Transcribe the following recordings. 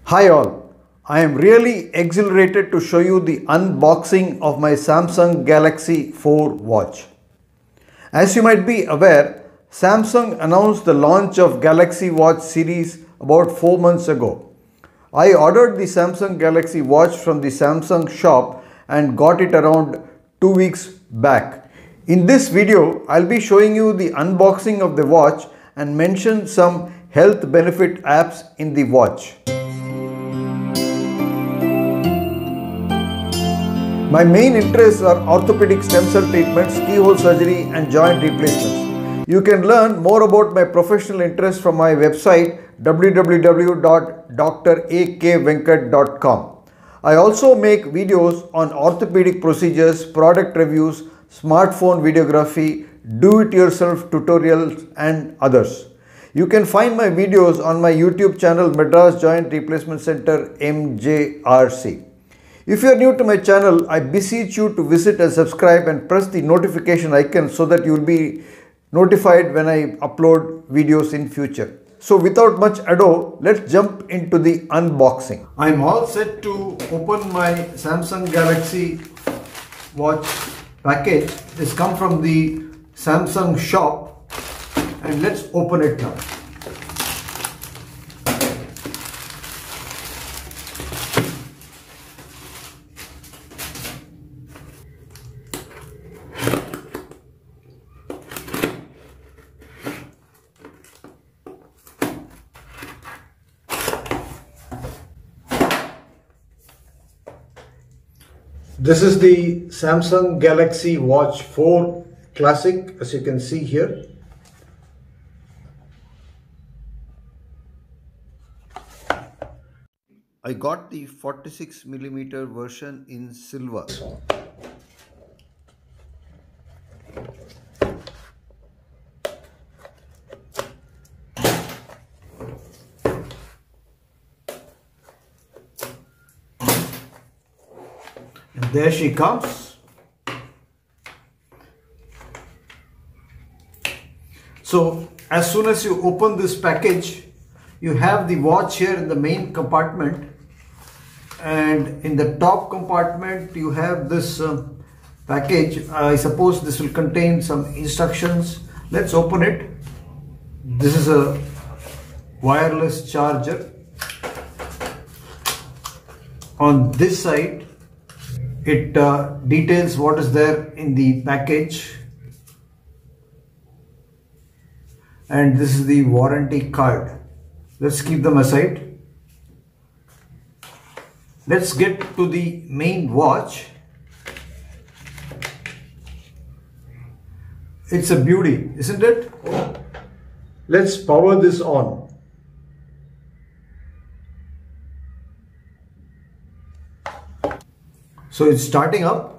Hi all, I am really exhilarated to show you the unboxing of my Samsung Galaxy 4 watch. As you might be aware, Samsung announced the launch of Galaxy Watch series about 4 months ago. I ordered the Samsung Galaxy Watch from the Samsung shop and got it around 2 weeks back. In this video, I'll be showing you the unboxing of the watch and mention some health benefit apps in the watch. My main interests are orthopedic stem cell treatments, keyhole surgery and joint replacements. You can learn more about my professional interests from my website www.drakvenkat.com. I also make videos on orthopedic procedures, product reviews, smartphone videography, do-it-yourself tutorials and others. You can find my videos on my YouTube channel Madras Joint Replacement Center MJRC. If you are new to my channel, I beseech you to visit and subscribe and press the notification icon so that you will be notified when I upload videos in future. So without much ado, let's jump into the unboxing. I am all set to open my Samsung Galaxy watch package. This comes from the Samsung shop and let's open it now. This is the Samsung Galaxy Watch 4 Classic, as you can see here. I got the 46mm version in silver. And there she comes. So as soon as you open this package, you have the watch here in the main compartment, and in the top compartment you have this package. I suppose this will contain some instructions. Let's open it. This is a wireless charger. On this side it details what is there in the package, and this is the warranty card. Let's keep them aside. Let's get to the main watch. It's a beauty, isn't it? Let's power this on. So it's starting up.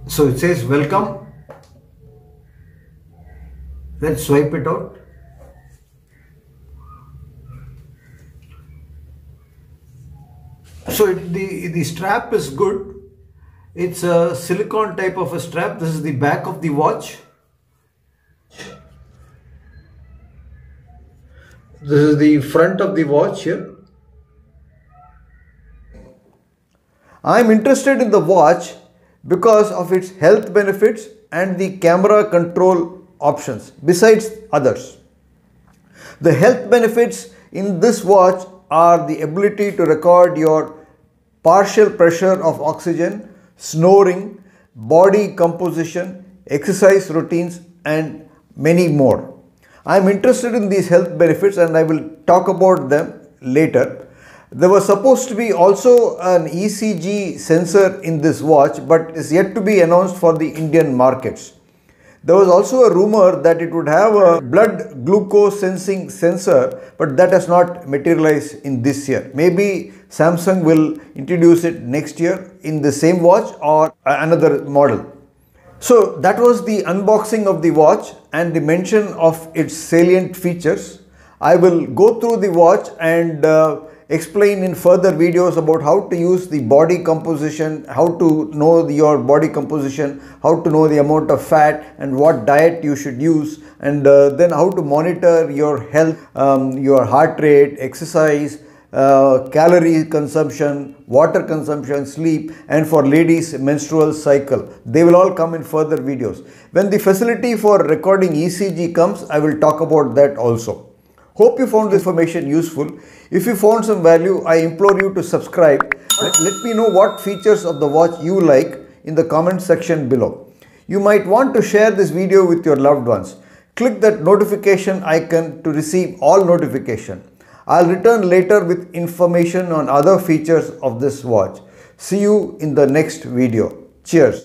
So it says welcome. Let's swipe it out. So the strap is good. It's a silicone type of a strap. This is the back of the watch. This is the front of the watch here. I am interested in the watch because of its health benefits and the camera control options, besides others. The health benefits in this watch are the ability to record your partial pressure of oxygen, snoring, body composition, exercise routines and many more. I am interested in these health benefits and I will talk about them later. There was supposed to be also an ECG sensor in this watch, but is yet to be announced for the Indian markets. There was also a rumor that it would have a blood glucose sensing sensor, but that has not materialized in this year. Maybe Samsung will introduce it next year in the same watch or another model. So that was the unboxing of the watch and the mention of its salient features. I will go through the watch and explain in further videos about how to use the body composition, how to know your body composition, how to know the amount of fat and what diet you should use, and then how to monitor your health, your heart rate, exercise, calorie consumption, water consumption, sleep, and for ladies menstrual cycle. They will all come in further videos. When the facility for recording ECG comes, I will talk about that also. Hope you found this information useful. If you found some value, I implore you to subscribe. Let me know what features of the watch you like in the comment section below. You might want to share this video with your loved ones. Click that notification icon to receive all notifications. I'll return later with information on other features of this watch. See you in the next video. Cheers.